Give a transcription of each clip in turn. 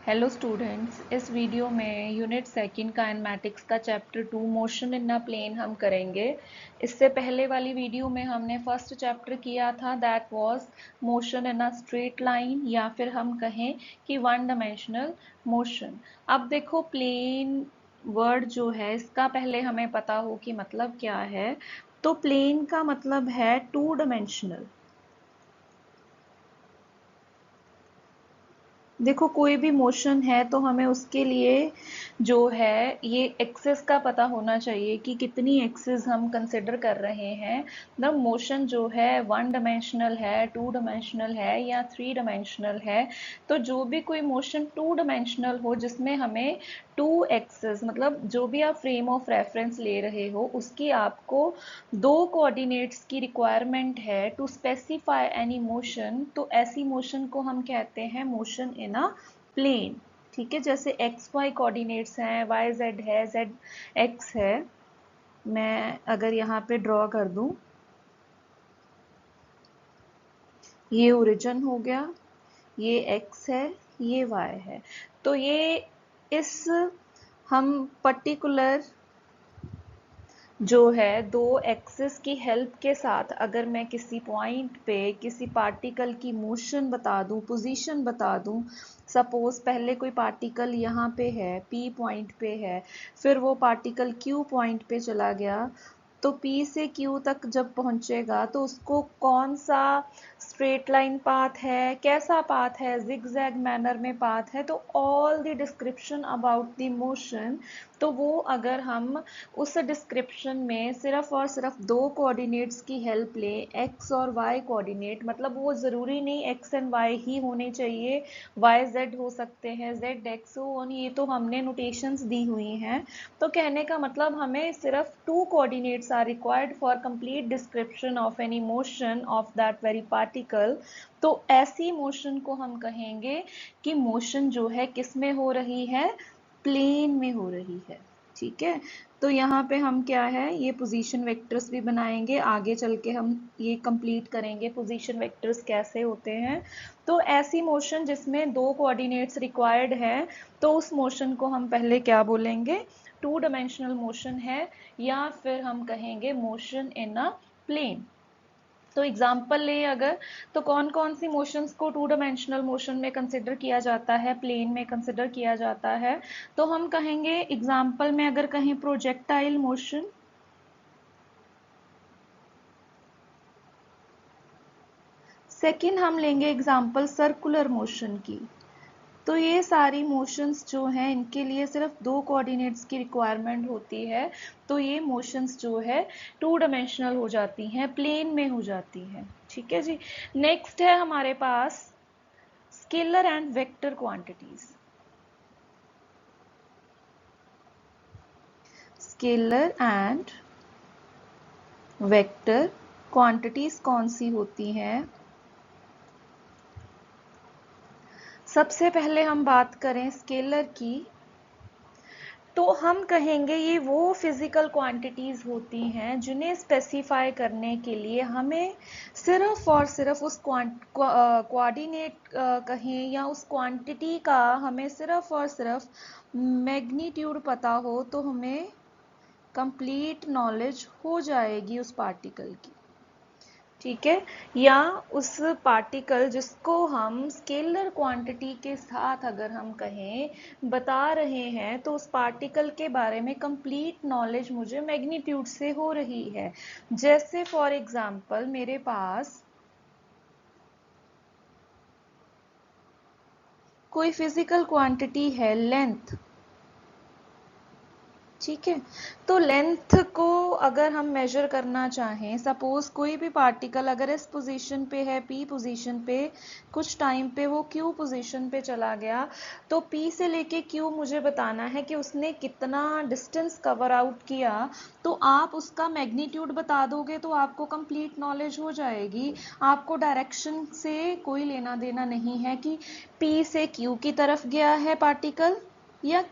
Hello students, इस video में unit second kinematics का chapter 2 motion in a plane हम करेंगे। इससे पहले वाली वीडियो में हमने फर्स्ट चैप्टर किया था, that was motion in a straight line, या फिर हम कहें कि वन डायमेंशनल मोशन। अब देखो, प्लेन वर्ड जो है इसका पहले हमें पता हो कि मतलब क्या है। तो प्लेन का मतलब है टू डायमेंशनल। देखो, कोई भी मोशन है तो हमें उसके लिए जो है ये एक्सिस का पता होना चाहिए कि कितनी एक्सिस हम कंसिडर कर रहे हैं। द मोशन जो है वन डायमेंशनल है, टू डायमेंशनल है या थ्री डायमेंशनल है। तो जो भी कोई मोशन टू डायमेंशनल हो जिसमें हमें टू एक्सिस, मतलब जो भी आप फ्रेम ऑफ रेफरेंस ले रहे हो उसकी आपको दो कोऑर्डिनेट्स की रिक्वायरमेंट है टू स्पेसिफाई एनी मोशन, तो ऐसी मोशन को हम कहते हैं मोशन इन अ प्लेन। ठीक है, जैसे एक्स वाई कोऑर्डिनेट्स हैं, वाई जेड है, जेड एक्स है। मैं अगर यहाँ पे ड्रॉ कर दूं, ये ओरिजिन हो गया, ये एक्स है, ये वाई है। तो ये इस हम पर्टिकुलर जो है दो एक्सिस की हेल्प के साथ अगर मैं किसी पॉइंट पे किसी पार्टिकल की मोशन बता दूं, पोजीशन बता दूं। सपोज पहले कोई पार्टिकल यहाँ पे है, पी पॉइंट पे है, फिर वो पार्टिकल क्यू पॉइंट पे चला गया। तो पी से क्यू तक जब पहुंचेगा तो उसको कौन सा स्ट्रेट लाइन पाथ है, कैसा पाथ है, जिगजैग मैनर में पाथ है, तो all the description about the motion. तो वो अगर हम उस डिस्क्रिप्शन में सिर्फ और सिर्फ दो कोऑर्डिनेट्स की हेल्प लें, एक्स और वाई कोऑर्डिनेट, मतलब वो ज़रूरी नहीं एक्स एंड वाई ही होने चाहिए, वाई जेड हो सकते हैं, जेड एक्स हो, ये तो हमने नोटेशंस दी हुई हैं। तो कहने का मतलब हमें सिर्फ two coordinates are required for complete description of any motion of that very particle. तो ऐसी मोशन को हम कहेंगे कि मोशन जो है किस में हो रही है, प्लेन में हो रही है। ठीक है, तो यहाँ पे हम क्या है, ये पोजीशन वेक्टर्स भी बनाएंगे, आगे चल के हम ये कंप्लीट करेंगे पोजीशन वेक्टर्स कैसे होते हैं। तो ऐसी मोशन जिसमें दो कोऑर्डिनेट्स रिक्वायर्ड है, तो उस मोशन को हम पहले क्या बोलेंगे, टू डायमेंशनल मोशन है, या फिर हम कहेंगे मोशन इन अ प्लेन। तो एग्जाम्पल लें अगर, तो कौन कौन सी मोशंस को टू डायमेंशनल मोशन में कंसिडर किया जाता है, प्लेन में कंसिडर किया जाता है। तो हम कहेंगे एग्जाम्पल में अगर कहें प्रोजेक्टाइल मोशन, सेकंड हम लेंगे एग्जाम्पल सर्कुलर मोशन की। तो ये सारी मोशंस जो हैं इनके लिए सिर्फ दो कोऑर्डिनेट्स की रिक्वायरमेंट होती है। तो ये मोशंस जो है टू डायमेंशनल हो जाती हैं, प्लेन में हो जाती हैं। ठीक है जी। नेक्स्ट है हमारे पास scalar and vector quantities. Scalar and vector quantities कौन सी होती हैं? सबसे पहले हम बात करें स्केलर की, तो हम कहेंगे ये वो फिजिकल क्वांटिटीज होती हैं जिन्हें स्पेसिफाई करने के लिए हमें सिर्फ और सिर्फ उस कोऑर्डिनेट कहें या उस क्वांटिटी का हमें सिर्फ और सिर्फ मैग्नीट्यूड पता हो तो हमें कंप्लीट नॉलेज हो जाएगी उस पार्टिकल की। ठीक है, या उस पार्टिकल जिसको हम स्केलर क्वांटिटी के साथ अगर हम कहें बता रहे हैं, तो उस पार्टिकल के बारे में कंप्लीट नॉलेज मुझे मैग्नीट्यूड से हो रही है। जैसे फॉर एग्जांपल मेरे पास कोई फिजिकल क्वांटिटी है लेंथ। ठीक है, तो लेंथ को अगर हम मेजर करना चाहें, सपोज कोई भी पार्टिकल अगर इस पोजीशन पे है, पी पोजीशन पे, कुछ टाइम पे वो क्यू पोजीशन पे चला गया, तो पी से लेके क्यू मुझे बताना है कि उसने कितना डिस्टेंस कवर आउट किया। तो आप उसका मैग्नीट्यूड बता दोगे तो आपको कंप्लीट नॉलेज हो जाएगी। आपको डायरेक्शन से कोई लेना देना नहीं है कि पी से क्यू की तरफ गया है पार्टिकल या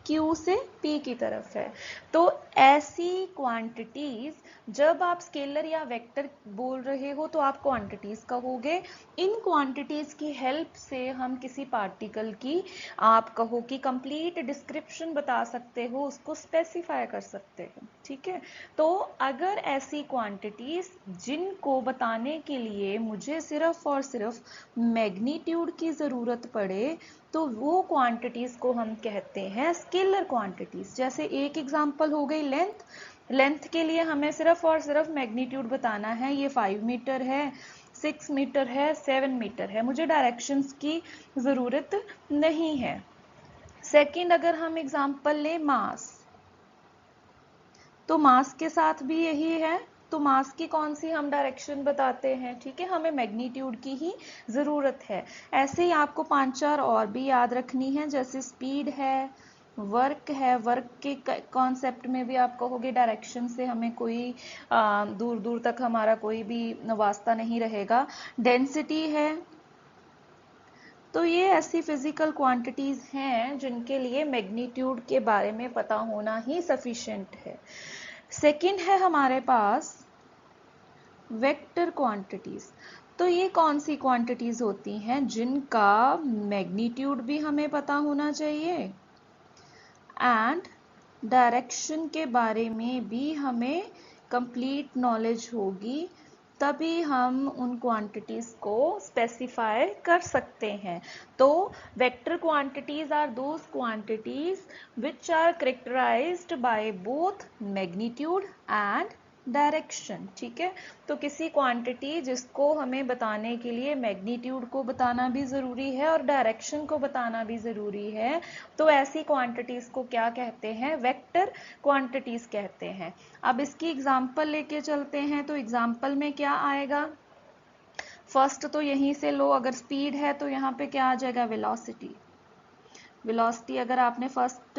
Q से P की तरफ है। तो ऐसी क्वांटिटीज जब आप स्केलर या वेक्टर बोल रहे हो तो आप क्वांटिटीज कहोगे। इन क्वांटिटीज की हेल्प से हम किसी पार्टिकल की आप कहो कि कंप्लीट डिस्क्रिप्शन बता सकते हो, उसको स्पेसिफाई कर सकते हो। ठीक है, तो अगर ऐसी क्वांटिटीज जिनको बताने के लिए मुझे सिर्फ और सिर्फ मैग्नीट्यूड की जरूरत पड़े तो वो क्वांटिटीज को हम कहते हैं स्केलर क्वांटिटीज। जैसे एक एग्जांपल हो गई लेंथ। लेंथ के लिए हमें सिर्फ और सिर्फ मैग्नीट्यूड बताना है, ये 5 मीटर है, 6 मीटर है, 7 मीटर है, मुझे डायरेक्शंस की जरूरत नहीं है। सेकंड, अगर हम एग्जांपल लें मास, तो मास के साथ भी यही है। तो मास की कौन सी हम डायरेक्शन बताते हैं, ठीक है, हमें मैग्नीट्यूड की ही जरूरत है। ऐसे ही आपको 5-4 और भी याद रखनी है, जैसे स्पीड है, वर्क है। वर्क के कॉन्सेप्ट में भी आप कहोगे डायरेक्शन से हमें कोई दूर दूर तक हमारा कोई भी वास्ता नहीं रहेगा। डेंसिटी है। तो ये ऐसी फिजिकल क्वांटिटीज हैं जिनके लिए मैग्नीट्यूड के बारे में पता होना ही सफिशिएंट है। सेकंड है हमारे पास वेक्टर क्वांटिटीज। तो ये कौन सी क्वांटिटीज होती हैं जिनका मैग्नीट्यूड भी हमें पता होना चाहिए एंड डायरेक्शन के बारे में भी हमें कंप्लीट नॉलेज होगी, तभी हम उन क्वांटिटीज को स्पेसिफाई कर सकते हैं। तो vector quantities are those quantities which are characterised by both magnitude and direction. ठीक है, तो किसी क्वांटिटी जिसको हमें बताने के लिए मैग्नीट्यूड को बताना भी जरूरी है और डायरेक्शन को बताना भी जरूरी है, तो ऐसी क्वांटिटीज को क्या कहते हैं, वेक्टर क्वांटिटीज कहते हैं। अब इसकी एग्जांपल लेके चलते हैं, तो एग्जांपल में क्या आएगा, फर्स्ट तो यहीं से लो, अगर स्पीड है तो यहाँ पे क्या आ जाएगा, वेलोसिटी। वेलोसिटी अगर आपने फर्स्ट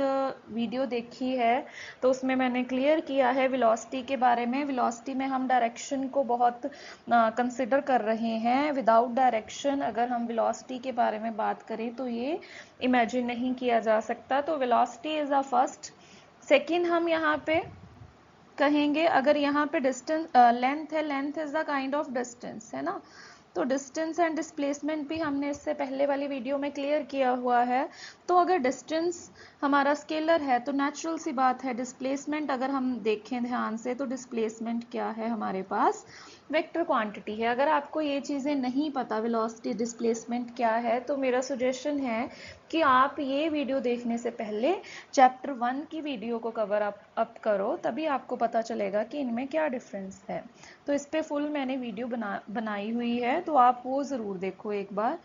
वीडियो देखी है तो उसमें मैंने क्लियर किया है वेलोसिटी के बारे में। वेलोसिटी में हम डायरेक्शन को बहुत कंसिडर कर रहे हैं। विदाउट डायरेक्शन अगर हम वेलोसिटी के बारे में बात करें तो ये इमेजिन नहीं किया जा सकता। तो velocity is a first. Second हम यहाँ पे कहेंगे, अगर यहाँ पे डिस्टेंस लेंथ है, length is the kind of distance, है ना। तो डिस्टेंस एंड डिस्प्लेसमेंट भी हमने इससे पहले वाली वीडियो में क्लियर किया हुआ है। तो अगर डिस्टेंस हमारा स्केलर है तो नेचुरल सी बात है, डिस्प्लेसमेंट अगर हम देखें ध्यान से तो डिस्प्लेसमेंट क्या है हमारे पास, वेक्टर क्वांटिटी है। अगर आपको ये चीज़ें नहीं पता वेलोसिटी डिस्प्लेसमेंट क्या है, तो मेरा सजेशन है कि आप ये वीडियो देखने से पहले चैप्टर 1 की वीडियो को कवर अप करो, तभी आपको पता चलेगा कि इनमें क्या डिफरेंस है। तो इस पे फुल मैंने वीडियो बनाई हुई है, तो आप वो ज़रूर देखो एक बार।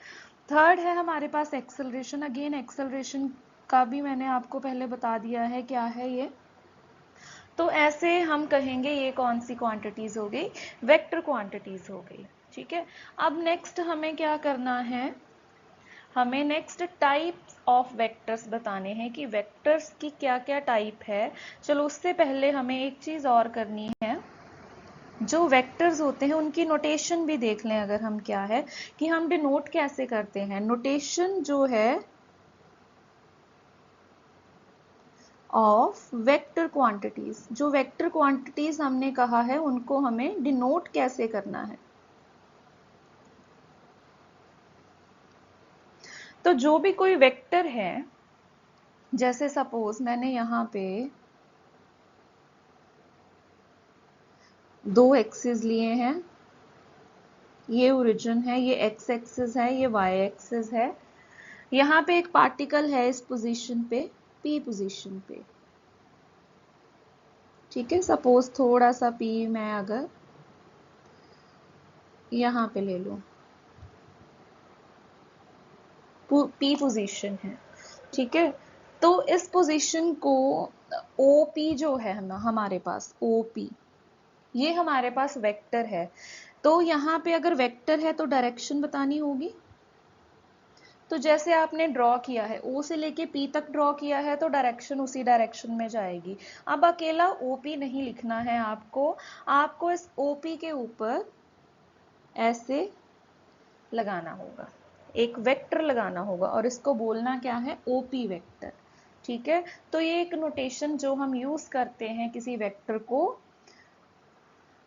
थर्ड है हमारे पास एक्सेलरेशन। अगेन एक्सेलरेशन का भी मैंने आपको पहले बता दिया है क्या है ये। तो ऐसे हम कहेंगे ये कौन सी क्वांटिटीज हो गई, वेक्टर क्वांटिटीज हो गई। ठीक है, अब नेक्स्ट हमें क्या करना है, हमें नेक्स्ट टाइप्स ऑफ वेक्टर्स बताने हैं कि वेक्टर्स की क्या क्या टाइप है। चलो उससे पहले हमें एक चीज और करनी है, जो वेक्टर्स होते हैं उनकी नोटेशन भी देख लें अगर हम, क्या है कि हम डिनोट कैसे करते हैं। नोटेशन जो है ऑफ वेक्टर क्वांटिटीज, जो वेक्टर क्वांटिटीज हमने कहा है उनको हमें डिनोट कैसे करना है। तो जो भी कोई वेक्टर है, जैसे सपोज मैंने यहाँ पे 2 एक्सिस लिए हैं, ये ओरिजिन है, ये एक्स एक्सिस है, ये वाई एक्सिस है। यहाँ पे एक पार्टिकल है इस पोजीशन पे, पी पोजीशन पे। ठीक है, सपोज थोड़ा सा पी मैं अगर यहाँ पे ले लूं, पी पोजीशन है। ठीक है, तो इस पोजीशन को ओ पी जो है हमारे पास ओ पी, ये हमारे पास वेक्टर है। तो यहाँ पे अगर वेक्टर है तो डायरेक्शन बतानी होगी। तो जैसे आपने ड्रॉ किया है, ओ से लेके पी तक ड्रॉ किया है तो डायरेक्शन उसी डायरेक्शन में जाएगी। अब अकेला ओपी नहीं लिखना है आपको, आपको इस ओपी के ऊपर ऐसे लगाना होगा, एक वेक्टर लगाना होगा और इसको बोलना क्या है, ओपी वेक्टर। ठीक है, तो ये एक नोटेशन जो हम यूज करते हैं किसी वेक्टर को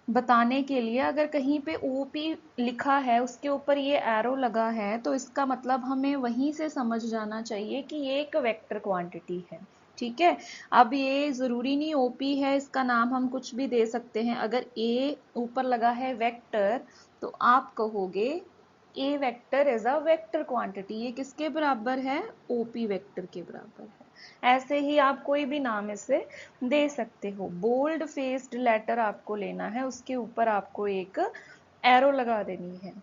बताने के लिए। अगर कहीं पे ओपी लिखा है, उसके ऊपर ये एरो लगा है, तो इसका मतलब हमें वहीं से समझ जाना चाहिए कि ये एक वेक्टर क्वांटिटी है। ठीक है, अब ये जरूरी नहीं ओपी है, इसका नाम हम कुछ भी दे सकते हैं। अगर ए ऊपर लगा है वेक्टर, तो आप कहोगे a vector is a vector quantity. ये किसके बराबर है? ओपी वेक्टर के बराबर है। ऐसे ही आप कोई भी नाम इसे दे सकते हो। बोल्ड फेस्ड लेटर आपको लेना है, उसके ऊपर आपको एक एरो लगा देनी है।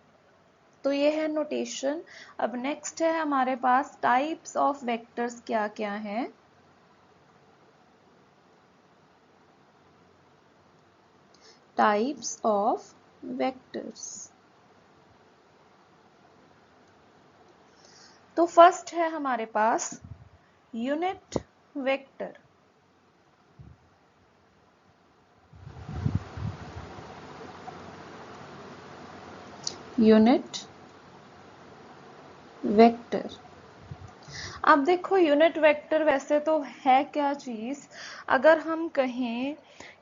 तो ये है नोटेशन। अब नेक्स्ट है हमारे पास टाइप्स ऑफ वेक्टर्स क्या क्या हैं। टाइप्स ऑफ वेक्टर्स, तो फर्स्ट है हमारे पास यूनिट वेक्टर। यूनिट वेक्टर, अब देखो यूनिट वेक्टर वैसे तो है क्या चीज। अगर हम कहें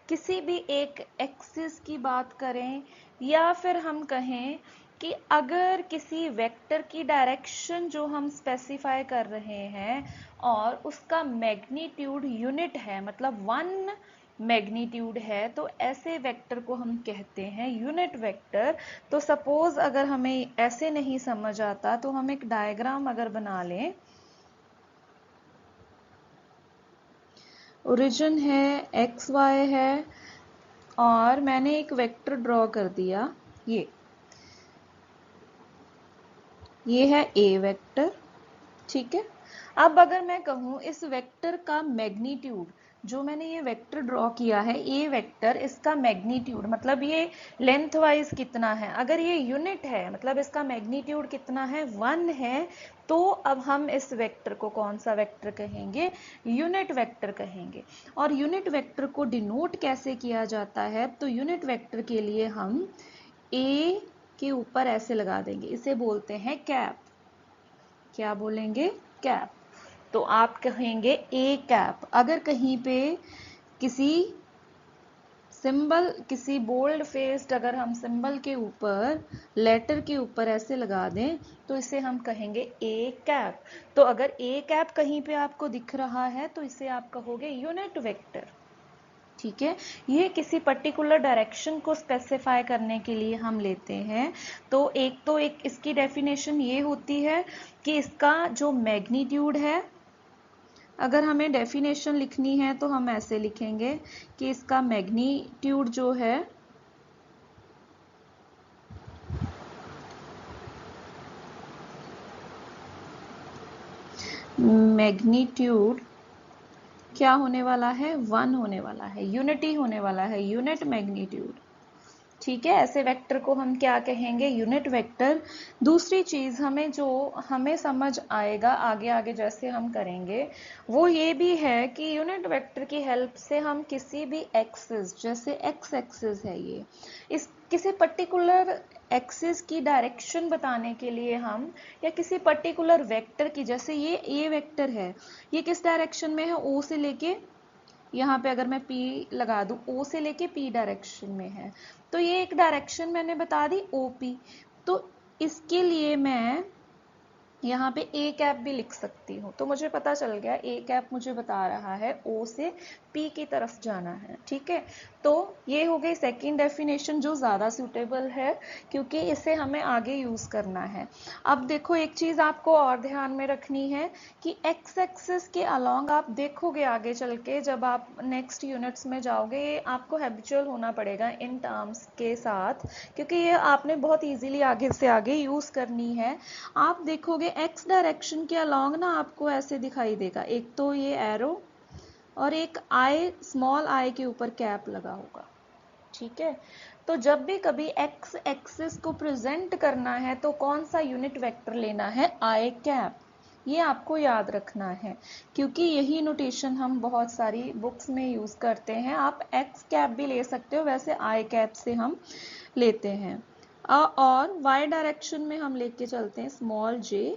किसी भी एक एक्सिस की बात करें, या फिर हम कहें कि अगर किसी वेक्टर की डायरेक्शन जो हम स्पेसिफाई कर रहे हैं और उसका मैग्नीट्यूड यूनिट है, मतलब 1 मैग्नीट्यूड है, तो ऐसे वेक्टर को हम कहते हैं यूनिट वेक्टर। तो सपोज अगर हमें ऐसे नहीं समझ आता, तो हम एक डायग्राम अगर बना लें। ओरिजिन है, एक्स वाई है, और मैंने एक वेक्टर ड्रॉ कर दिया। ये है ए वेक्टर। ठीक है, अब अगर मैं कहूं इस वेक्टर का मैग्नीट्यूड, जो मैंने ये वेक्टर ड्रॉ किया है ए वेक्टर, इसका मैग्नीट्यूड मतलब ये लेंथ वाइज कितना है। अगर ये यूनिट है, मतलब इसका मैग्नीट्यूड कितना है, 1 है, तो अब हम इस वेक्टर को कौन सा वेक्टर कहेंगे? यूनिट वेक्टर कहेंगे। और यूनिट वेक्टर को डिनोट कैसे किया जाता है? तो यूनिट वेक्टर के लिए हम ए के ऊपर ऐसे लगा देंगे, इसे बोलते हैं कैप। क्या बोलेंगे? कैप। तो आप कहेंगे ए कैप। अगर कहीं पे किसी सिंबल, किसी बोल्ड फेस्ड अगर हम सिंबल के ऊपर, लेटर के ऊपर ऐसे लगा दें, तो इसे हम कहेंगे ए कैप। तो अगर ए कैप कहीं पे आपको दिख रहा है, तो इसे आप कहोगे यूनिट वेक्टर। ठीक है, ये किसी पर्टिकुलर डायरेक्शन को स्पेसिफाई करने के लिए हम लेते हैं। तो एक इसकी डेफिनेशन ये होती है कि इसका जो मैग्नीट्यूड है, अगर हमें डेफिनेशन लिखनी है तो हम ऐसे लिखेंगे कि इसका मैग्नीट्यूड जो है, मैग्नीट्यूड क्या होने वाला है? 1 होने वाला है, यूनिटी होने वाला है, यूनिट मैग्नीट्यूड। ठीक है, ऐसे वेक्टर को हम क्या कहेंगे? Unit vector. दूसरी चीज हमें समझ आएगा आगे आगे जैसे हम करेंगे, वो ये भी है कि यूनिट वेक्टर की हेल्प से हम किसी भी एक्सिस, जैसे एक्स एक्सिस है ये, इस किसी पर्टिकुलर एक्सिस की डायरेक्शन बताने के लिए हम, या किसी पर्टिकुलर वेक्टर की, जैसे ये ए वेक्टर है, ये किस डायरेक्शन में है? ओ से लेके, यहाँ पे अगर मैं P लगा दूं, O से लेके P डायरेक्शन में है, तो ये एक डायरेक्शन मैंने बता दी OP। तो इसके लिए मैं यहाँ पे ए कैप भी लिख सकती हूँ। तो मुझे पता चल गया ए कैप मुझे बता रहा है ओ से पी की तरफ जाना है। ठीक है, तो ये हो गई सेकंड डेफिनेशन जो ज्यादा सूटेबल है, क्योंकि इसे हमें आगे यूज करना है। अब देखो एक चीज आपको और ध्यान में रखनी है कि एक्स एक्सिस के अलोंग आप देखोगे आगे चल के, जब आप नेक्स्ट यूनिट्स में जाओगे, ये आपको हैबिचुअल होना पड़ेगा इन टर्म्स के साथ, क्योंकि ये आपने बहुत इजीली आगे से आगे यूज करनी है। आप देखोगे एक्स डायरेक्शन के अलोंग ना आपको ऐसे दिखाई देगा, एक तो ये एरो और एक आई, स्मॉल आई के ऊपर कैप लगा होगा। ठीक है, तो जब भी कभी एक्स एक्सिस को प्रेजेंट करना है, तो कौन सा यूनिट वेक्टर लेना है? आई कैप। ये आपको याद रखना है, क्योंकि यही नोटेशन हम बहुत सारी बुक्स में यूज करते हैं। आप एक्स कैप भी ले सकते हो, वैसे आई कैप से हम लेते हैं। और y डायरेक्शन में हम लेके चलते हैं स्मॉल j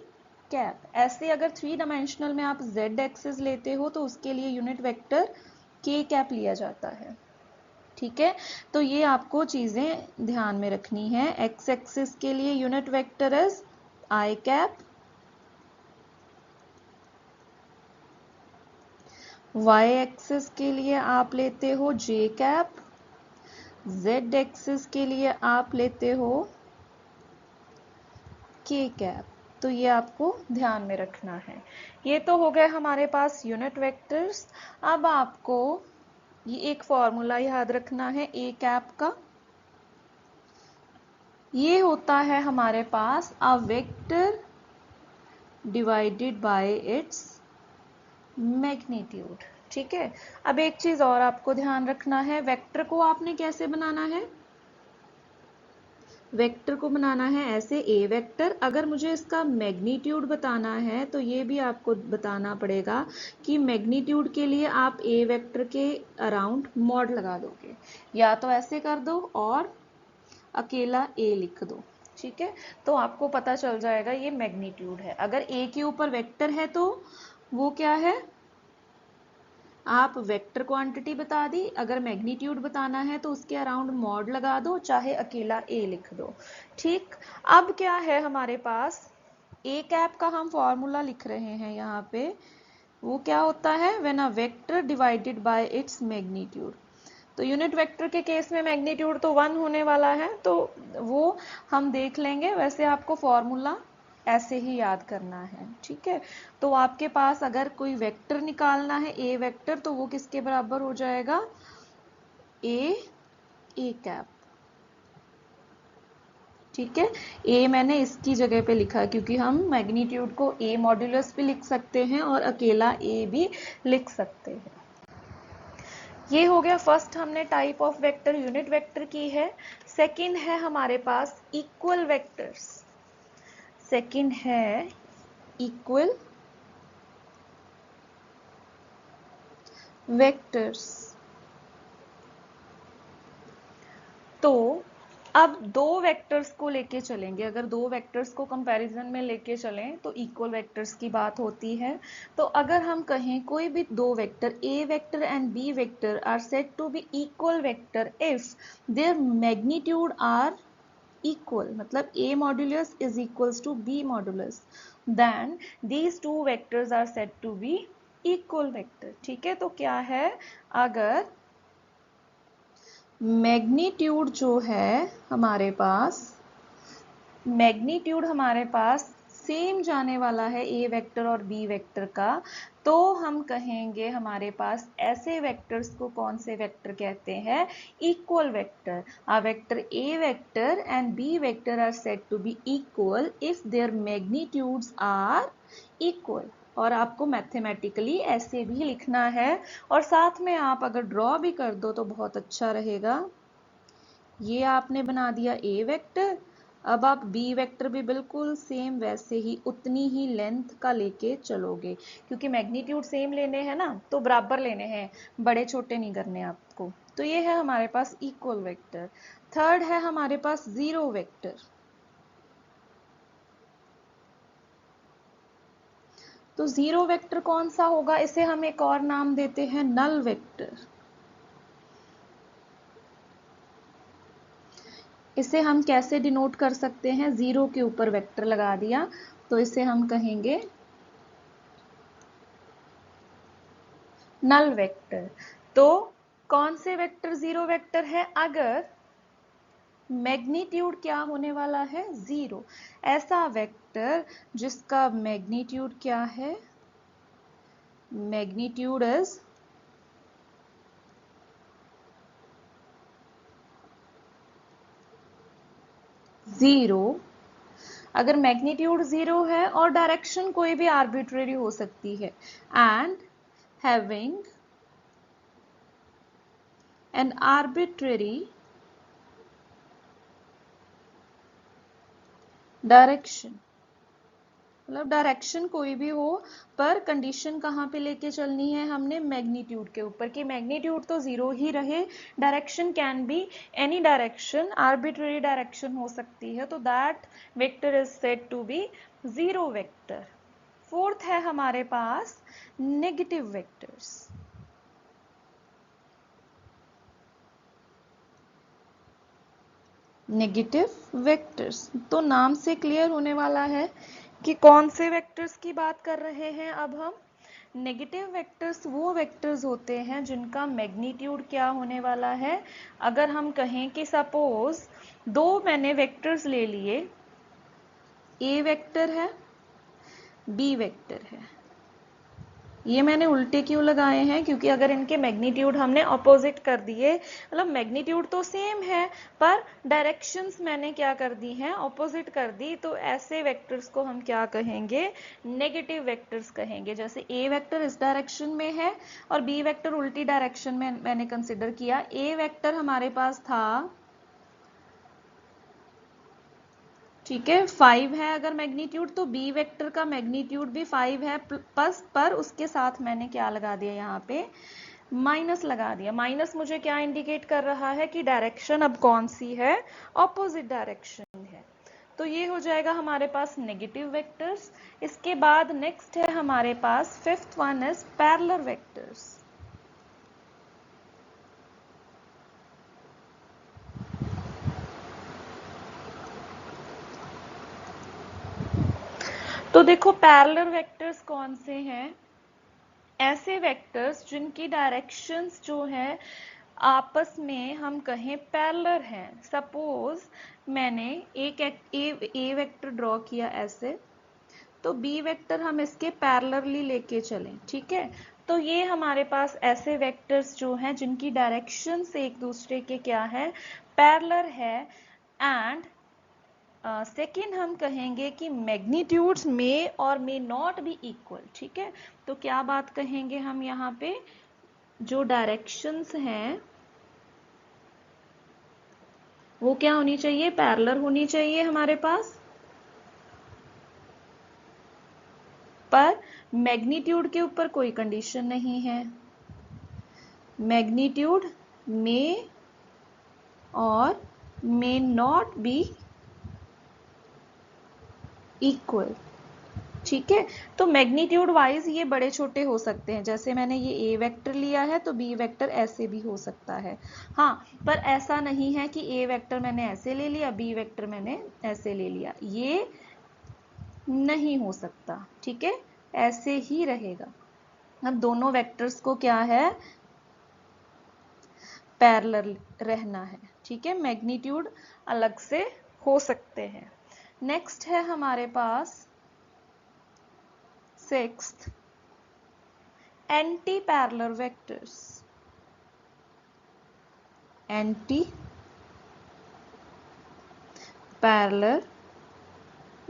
कैप। ऐसे अगर 3 डायमेंशनल में आप z एक्सिस लेते हो तो उसके लिए यूनिट वेक्टर k कैप लिया जाता है। ठीक है, तो ये आपको चीजें ध्यान में रखनी है। x एक्सिस के लिए unit vector is i cap, y axis के लिए आप लेते हो j कैप, z एक्सिस के लिए आप लेते हो k कैप। तो ये आपको ध्यान में रखना है। ये तो हो गए हमारे पास यूनिट वेक्टर्स। अब आपको ये एक फॉर्मूला याद रखना है a कैप का। ये होता है हमारे पास a vector divided by its magnitude. ठीक है, अब एक चीज और आपको ध्यान रखना है, वेक्टर को आपने कैसे बनाना है? वेक्टर को बनाना है ऐसे a वेक्टर। अगर मुझे इसका मैग्नीट्यूड बताना है तो ये भी आपको बताना पड़ेगा कि मैग्नीट्यूड के लिए आप a वेक्टर के अराउंड मॉड लगा दोगे, या तो ऐसे कर दो और अकेला a लिख दो। ठीक है, तो आपको पता चल जाएगा ये मैग्नीट्यूड है। अगर a के ऊपर वेक्टर है तो वो क्या है, आप वेक्टर क्वांटिटी बता दी। अगर मैग्नीट्यूड बताना है तो उसके अराउंड मॉड लगा दो, चाहे अकेला a लिख दो। ठीक, अब क्या है हमारे पास, a कैप का हम फॉर्मूला लिख रहे हैं यहाँ पे। वो क्या होता है, when a vector divided by its magnitude. तो यूनिट वेक्टर के केस में मैग्नीट्यूड तो 1 होने वाला है, तो वो हम देख लेंगे। वैसे आपको फॉर्मूला ऐसे ही याद करना है। ठीक है, तो आपके पास अगर कोई वेक्टर निकालना है a वेक्टर, तो वो किसके बराबर हो जाएगा, a कैप। ठीक है, a मैंने इसकी जगह पे लिखा क्योंकि हम मैग्नीट्यूड को a मॉड्यूलस भी लिख सकते हैं और अकेला a भी लिख सकते हैं। ये हो गया फर्स्ट, हमने type of vector unit vector की है। सेकंड है हमारे पास इक्वल वेक्टर्स। सेकंड है इक्वल वेक्टर्स। तो अब दो वेक्टर्स को लेके चलेंगे। अगर दो वेक्टर्स को कंपैरिजन में लेके चलें तो इक्वल वेक्टर्स की बात होती है। तो अगर हम कहें कोई भी दो vector a vector and b vector are said to be equal vector if their magnitude are equal, मतलब a modulus is equals to b modulus, then these two vectors are said to be equal vector. ठीक है, तो क्या है, अगर magnitude जो है हमारे पास, मैग्नीट्यूड हमारे पास सेम जाने वाला है a वेक्टर और b वेक्टर का, तो हम कहेंगे हमारे पास ऐसे वेक्टर्स को कौन से वेक्टर कहते हैं, equal vector. A vector a vector and b vector are said to be equal if their magnitudes are equal. और आपको मैथमेटिकली ऐसे भी लिखना है, और साथ में आप अगर ड्रॉ भी कर दो तो बहुत अच्छा रहेगा। ये आपने बना दिया a वेक्टर, अब आप b वेक्टर भी बिल्कुल सेम वैसे ही उतनी ही लेंथ का लेके चलोगे, क्योंकि मैग्नीट्यूड सेम लेने हैं ना, तो बराबर लेने हैं, बड़े छोटे नहीं करने आपको। तो ये है हमारे पास इक्वल वेक्टर। थर्ड है हमारे पास जीरो वेक्टर। तो जीरो वेक्टर कौन सा होगा, इसे हम एक और नाम देते हैं नल वेक्टर। इसे हम कैसे डिनोट कर सकते हैं, जीरो के ऊपर वेक्टर लगा दिया तो इसे हम कहेंगे नल वेक्टर। तो कौन से वेक्टर जीरो वेक्टर है, अगर मैग्नीट्यूड क्या होने वाला है, जीरो। ऐसा वेक्टर जिसका मैग्नीट्यूड क्या है, मैग्नीट्यूड इज जीरो। अगर मैग्नीट्यूड जीरो है और डायरेक्शन कोई भी आर्बिट्रेरी हो सकती है, and having an arbitrary direction, मतलब डायरेक्शन कोई भी हो, पर कंडीशन कहाँ पे लेके चलनी है हमने, मैग्नीट्यूड के ऊपर, कि मैग्नीट्यूड तो जीरो ही रहे, direction can be any direction, arbitrary direction हो सकती है, तो that vector is said to be zero vector. Fourth है हमारे पास नेगेटिव वेक्टर्स। नेगेटिव वेक्टर्स, तो नाम से क्लियर होने वाला है कि कौन से वेक्टर्स की बात कर रहे हैं अब हम। नेगेटिव वेक्टर्स वो वेक्टर्स होते हैं जिनका मैग्नीट्यूड क्या होने वाला है। अगर हम कहें कि सपोज दो मैंने वेक्टर्स ले लिए, ए वेक्टर है, बी वेक्टर है। ये मैंने उल्टे क्यों लगाए हैं, क्योंकि अगर इनके मैग्नीट्यूड हमने ऑपोजिट कर दिए, मतलब मैग्नीट्यूड तो सेम है पर डायरेक्शंस मैंने क्या कर दी हैं, ऑपोजिट कर दी, तो ऐसे वेक्टर्स को हम क्या कहेंगे, नेगेटिव वेक्टर्स कहेंगे। जैसे ए वेक्टर इस डायरेक्शन में है और बी वेक्टर उल्टी डायरेक्शन में मैंने कंसिडर किया। ए वेक्टर हमारे पास था, ठीक है, 5 है अगर मैग्नीट्यूड, तो बी वेक्टर का मैग्नीट्यूड भी 5 है प्लस, पर उसके साथ मैंने क्या लगा दिया, यहाँ पे माइनस लगा दिया। माइनस मुझे क्या इंडिकेट कर रहा है कि डायरेक्शन अब कौन सी है, ऑपोजिट डायरेक्शन है। तो ये हो जाएगा हमारे पास नेगेटिव वेक्टर्स। इसके बाद नेक्स्ट है हमारे पास fifth one is parallel vectors. तो देखो पैरेलल वेक्टर्स कौन से हैं, ऐसे वेक्टर्स जिनकी डायरेक्शंस जो है आपस में हम कहें पैरेलल हैं। सपोज मैंने एक ए वेक्टर ड्रॉ किया ऐसे, तो बी वेक्टर हम इसके पैरेलली लेके चलें, ठीक है। तो ये हमारे पास ऐसे वेक्टर्स जो हैं जिनकी डायरेक्शंस एक दूसरे के क्या है, पैरेलल है। एंड सेकेंड हम कहेंगे कि मैग्नीट्यूड्स में और मे नॉट बी इक्वल, ठीक है। तो क्या बात कहेंगे हम यहाँ पे, जो डायरेक्शंस हैं वो क्या होनी चाहिए, पैरेलल होनी चाहिए हमारे पास, पर मैग्नीट्यूड के ऊपर कोई कंडीशन नहीं है। मैग्नीट्यूड में और मे नॉट बी इक्वल, ठीक है। तो मैग्नीट्यूड वाइज ये बड़े छोटे हो सकते हैं, जैसे मैंने ये ए वेक्टर लिया है तो बी वेक्टर ऐसे भी हो सकता है। हाँ, पर ऐसा नहीं है कि ए वेक्टर मैंने ऐसे ले लिया, बी वेक्टर मैंने ऐसे ले लिया, ये नहीं हो सकता, ठीक है, ऐसे ही रहेगा। अब दोनों वेक्टर्स को क्या है, पैरेलल रहना है, ठीक है। मैग्नीट्यूड अलग से हो सकते हैं। नेक्स्ट है हमारे पास sixth, anti parallel vectors. Anti parallel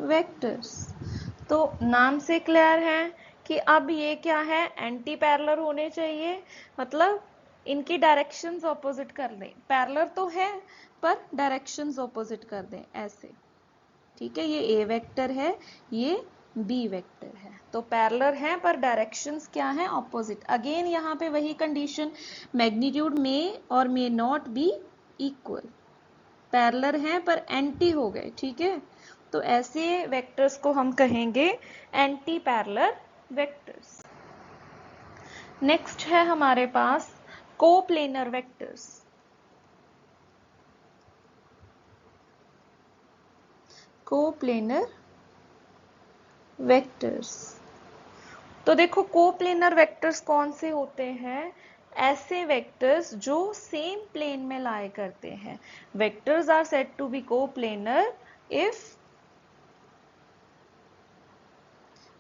vectors, तो नाम से क्लियर है कि अब ये क्या है, एंटी पैरेलल होने चाहिए, मतलब इनकी डायरेक्शंस ऑपोजिट कर दें। पैरेलल तो है पर डायरेक्शंस ऑपोजिट कर दें ऐसे, ठीक है। ये ए वेक्टर है, ये बी वेक्टर है, तो पैरेलल है पर डायरेक्शंस क्या है, ऑपोजिट। अगेन यहाँ पे वही कंडीशन, मैग्नीट्यूड में और may not be equal, parallel है पर एंटी हो गए, ठीक है। तो ऐसे वेक्टर्स को हम कहेंगे एंटी पैरेलल वेक्टर्स। नेक्स्ट है हमारे पास कोप्लेनर वेक्टर्स। कोप्लेनर वेक्टर्स, तो देखो कोप्लेनर वेक्टर्स कौन से होते हैं, ऐसे वेक्टर्स जो सेम प्लेन में लाई करते हैं। Vectors are said to be coplanar if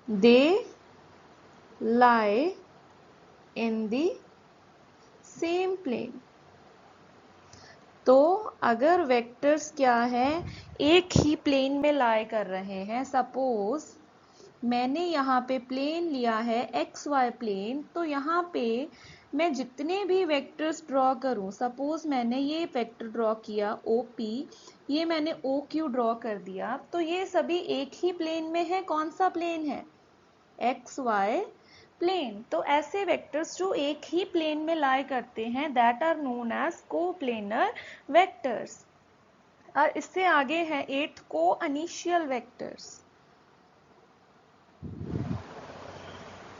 they lie in the same plane। तो अगर वेक्टर्स क्या है, एक ही प्लेन में लाई कर रहे हैं, सपोज मैंने यहाँ पे प्लेन लिया है एक्स वाई प्लेन, तो यहाँ पे मैं जितने भी वेक्टर्स ड्रॉ करूं, सपोज मैंने ये वेक्टर ड्रॉ किया ओ पी, ये मैंने ओ क्यू ड्रॉ कर दिया, तो ये सभी एक ही प्लेन में है। कौन सा प्लेन है, एक्स वाई प्लेन। तो ऐसे वेक्टर्स जो एक ही प्लेन में लाई करते हैं, that are known as coplanar vectors. और इससे आगे है eighth, coinitial vectors.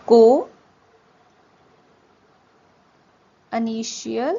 Coinitial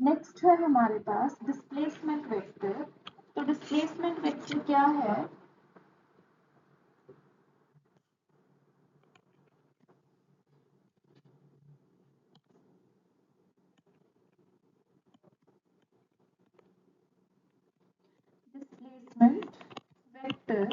next है हमारे पास डिस्प्लेसमेंट वेक्टर। तो डिस्प्लेसमेंट वेक्टर क्या है? डिस्प्लेसमेंट वेक्टर,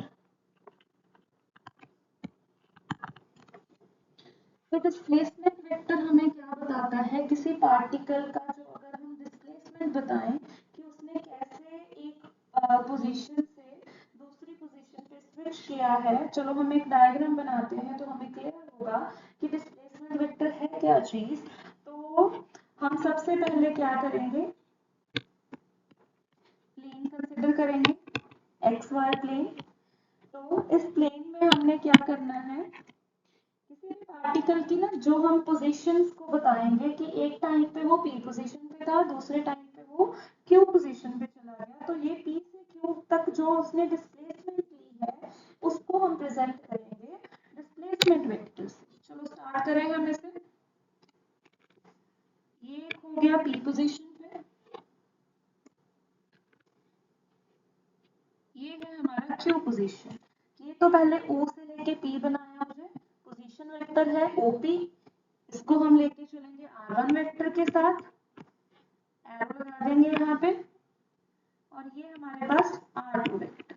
तो डिस्प्लेसमेंट वेक्टर हमें क्या बताता है? किसी पार्टिकल का जो अगर हम डिस्प्लेसमेंट बताएं कि उसने कैसे एक पोजीशन से दूसरी पोजीशन पे स्विच किया है। चलो हम एक डायग्राम बनाते हैं तो हमें क्लियर होगा कि डिस्प्लेसमेंट वेक्टर है क्या चीज। तो हम सबसे पहले क्या करेंगे? प्लेन कंसिडर करेंगे, एक्स वाई प्लेन। तो इस प्लेन में हमने क्या करना है? किसी भी पार्टिकल की ना जो हम पोजीशंस को बताएंगे कि एक टाइम पे वो पी पोजीशन पे था, दूसरे टाइम पे वो क्यू पोजीशन पे चला गया, तो ये पी से क्यू तक जो उसने डिस्प्लेसमेंट ली है उसको हम प्रेजेंट करेंगे डिस्प्लेसमेंट वेक्टर से। चलो स्टार्ट करें हम इसे। ये हो गया पी पोजीशन पे, ये है हमारा क्यू पोजीशन। ये तो पहले ओ से लेके पी बनाया मुझे, पोजीशन वेक्टर है ओपी। इसको हम लेके चलेंगे R1 वेक्टर के साथ, एरो लगा देंगे यहाँ पे, और ये हमारे पास R2 वेक्टर।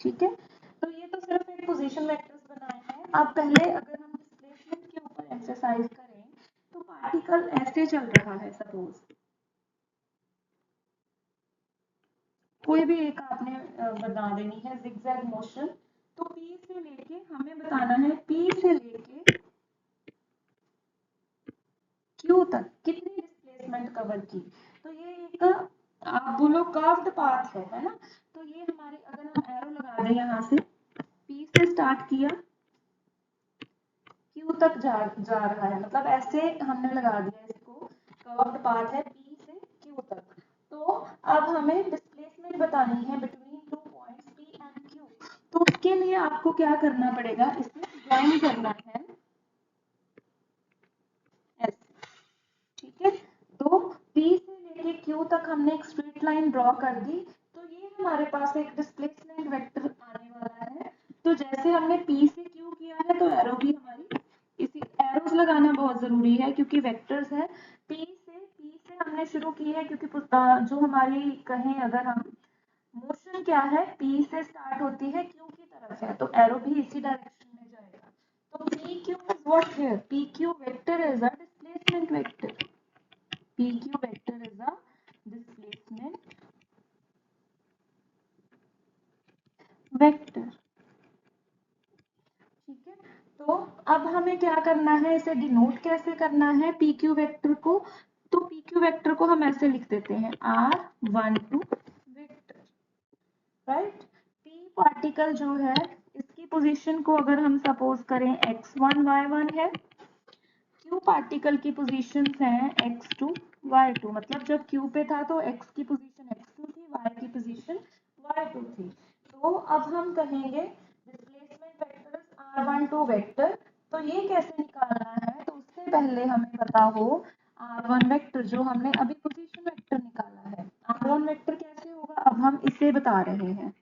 ठीक है, तो ये तो सिर्फ एक पोजीशन वेक्टर्स बनाए हैं। अब पहले अगर हम डिस्प्लेसमेंट के ऊपर एक्सरसाइज करें, तो पार्टिकल ऐसे चल रहा है, सपोज कोई भी एक आपने बना देनी है जिगजैग मोशन। तो P से लेके हमें बताना है, P से लेके Q तक कितनी डिस्प्लेसमेंट कवर की। तो ये एक आप बोलो कर्व्ड पाथ है ना। तो ये हमारे, अगर हम एरो लगा दें यहाँ से, P से स्टार्ट किया, Q तक जा रहा है, मतलब ऐसे हमने लगा दिया इसको, कर्व्ड पाथ है P से Q तक। तो अब हमें डिस्प्लेसमेंट बतानी है between two points P and Q। तो उसके लिए आपको क्या करना पड़ेगा? इसे ज्वाइन करना है ऐसे। ठीक है, तो P से लेके Q तक हमने एक स्ट्रेट लाइन ड्रॉ कर दी। तो ये हमारे पास एक डिस्प्लेसमेंट वेक्टर आने वाला है। तो जैसे हमने P से Q किया है, तो एरो भी हमारी इसी, एरोस लगाना बहुत जरूरी है क्योंकि वेक्टर्स है। P से हमने शुरू की है क्योंकि जो हमारी कहें अगर हम मोशन क्या है, P से स्टार्ट होती है Q की तरफ है, तो एरो भी इसी डायरेक्शन में जाएगा। तो PQ is what here? PQ vector is a displacement vector. PQ vector is a displacement vector. ठीक है, तो अब हमें क्या करना है? इसे डिनोट कैसे करना है PQ वेक्टर को? तो PQ वेक्टर को हम ऐसे लिख देते हैं R12 vector, right. P particle जो है, इसकी पोजीशन को अगर हम सपोज करें x1 y1 है, Q पार्टिकल की पोजीशंस हैं x2 y2, मतलब जब Q पे था तो x की पोजीशन x2 थी, y की पोजीशन y2 थी। तो अब हम कहेंगे डिस्प्लेसमेंट वेक्टर R12 वेक्टर। तो ये कैसे निकालना है? तो उससे पहले हमें पता हो R1 वेक्टर, जो हमने अभी पोजीशन वेक्टर निकाला है, R1 वेक्टर कैसे होगा अब हम इसे बता रहे हैं।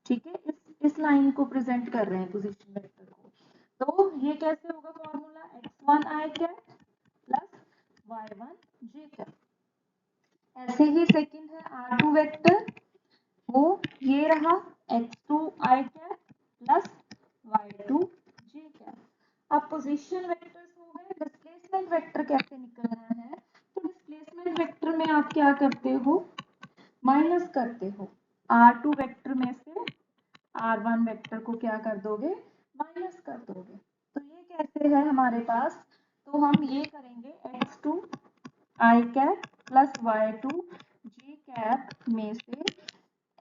ठीक है, इस लाइन को प्रेजेंट कर रहे हैं पोजीशन वेक्टर को। तो ये कैसे होगा? Formula x1 i cap plus y1 j cap. ऐसे ही सेकंड है R2 वेक्टर, वो ये रहा x2 i cap plus y2 j cap. अब पोजीशन वेक्टर्स हो गए। डिस्प्लेसमेंट वेक्टर कैसे निकलना है? तो डिस्प्लेसमेंट वेक्टर में आप क्या करते हो? माइनस करते हो। R2 वेक्टर में से R1 वेक्टर को क्या कर दोगे? माइनस कर दोगे। तो ये कैसे है हमारे पास? तो हम ये करेंगे x2 i cap plus y2 j cap में से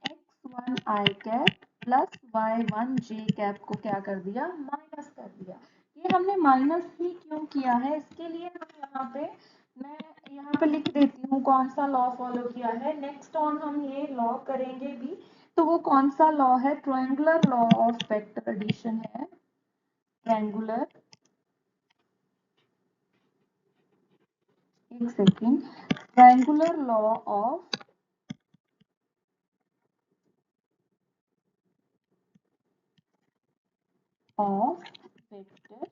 x1 i cap plus y1 j cap को क्या कर दिया? माइनस कर दिया। ये हमने माइनस ही क्यों किया है? इसके लिए हम मैं यहाँ पे लिख देती हूँ कौन सा लॉ फॉलो किया है। नेक्स्ट ऑन हम ये लॉ करेंगे भी। तो वो कौन सा लॉ है? Triangular law of vector addition है। ट्रायंगुलर, एक second, triangular law of vector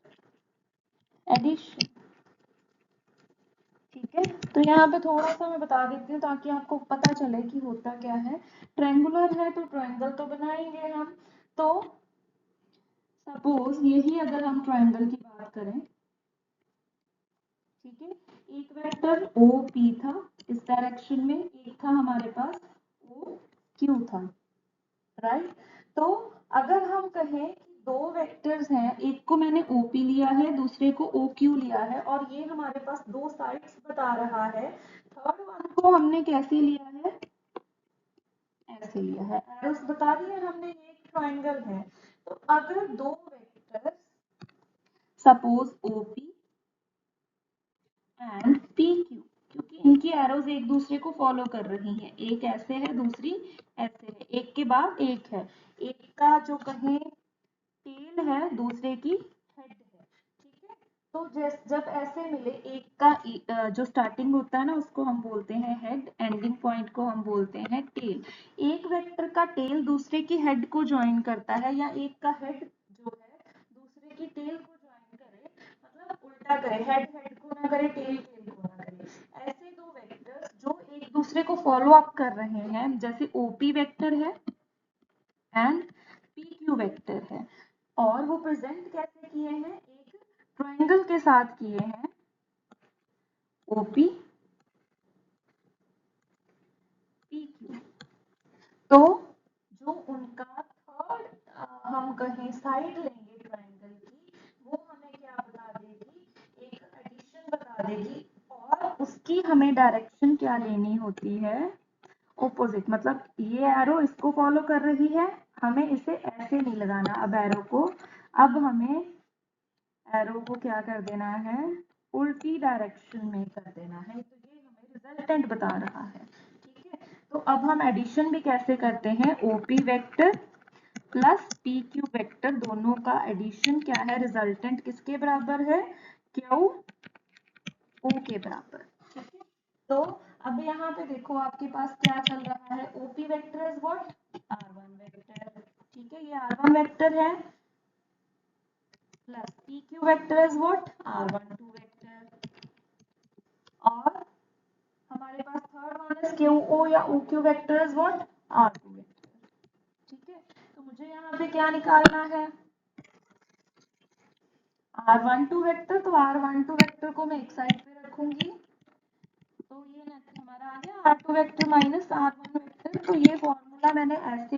addition। ठीक है, तो यहाँ पे थोड़ा सा मैं बता देती हूँ ताकि आपको पता चले कि होता क्या है। ट्रायंगुलर है तो ट्रायंगल तो बनाएंगे हम। तो सपोज यही अगर हम ट्रायंगल की बात करें, ठीक है, एक वेक्टर ओ पी था इस डायरेक्शन में, एक था हमारे पास ओ क्यू था, राइट। तो अगर हम कहें कि दो वेक्टर्स हैं, एक को मैंने OP लिया है, दूसरे को OQ लिया है, और ये हमारे पास दो साइड्स बता रहा है, थर्ड वन को हमने कैसे लिया है, ऐसे लिया है, एरोस बता दिया हमने, ये एक ट्रायंगल है। तो अगर दो vectors suppose OP and PQ, क्योंकि इनकी एरोज एक दूसरे को फॉलो कर रही हैं, एक ऐसे है दूसरी ऐसे है, एक के बाद एक है, एक का जो कहें टेल है, दूसरे की हेड है, ठीक है। तो जब ऐसे मिले, एक का जो स्टार्टिंग होता है ना उसको हम बोलते हैं हेड, एंडिंग पॉइंट को हम बोलते हैं टेल। एक वेक्टर का टेल दूसरे की हेड को ज्वाइन करता है, या एक का हेड जो है दूसरे की टेल को ज्वाइन करे, मतलब उल्टा करे, हेड हेड को ना करे, टेल टेल को ना करे। ऐसे दो वेक्टर्स जो एक दूसरे को फॉलो अप कर रहे हैं, जैसे OP वेक्टर है एंड PQ वेक्टर है, और वो प्रेजेंट कैसे किए हैं, एक ट्रायंगल के साथ किए हैं, OP PQ। तो जो उनका थर्ड हम कहें साइड लेंगे ट्रायंगल की, वो हमें क्या बता देगी, एक एडिशन बता देगी, और उसकी हमें डायरेक्शन क्या लेनी होती है, ऑपोजिट। मतलब ये एरो इसको फॉलो कर रही है, हमें इसे ऐसे नहीं लगाना अब एरो को, अब हमें एरो को क्या कर देना है, उल्टी डायरेक्शन में कर देना है। तो ये हमें रिजल्टेंट बता रहा है, ठीक है। तो अब हम एडिशन भी कैसे करते हैं, OP vector plus PQ vector, दोनों का एडिशन क्या है, रिजल्टेंट किसके बराबर है, क्यू ओ के बराबर, ठीक है। तो अब यहाँ पे देखो आपके पास क्या चल रहा है, OP vector is what, R1 vector, ठीक है, ये R1 वेक्टर है, plus PQ vector is what, R12 vector, और हमारे पास थर्ड वन इज QO या OQ vector is what, R2 vector, ठीक है। तो मुझे यहाँ पे क्या निकालना है, R12 वेक्टर, तो R12 वेक्टर को मैं एक साइड पे रखूंगी, तो ये हमारा आ गया R2 vector minus R1 vector. तो ये फॉर्मूला मैंने ऐसे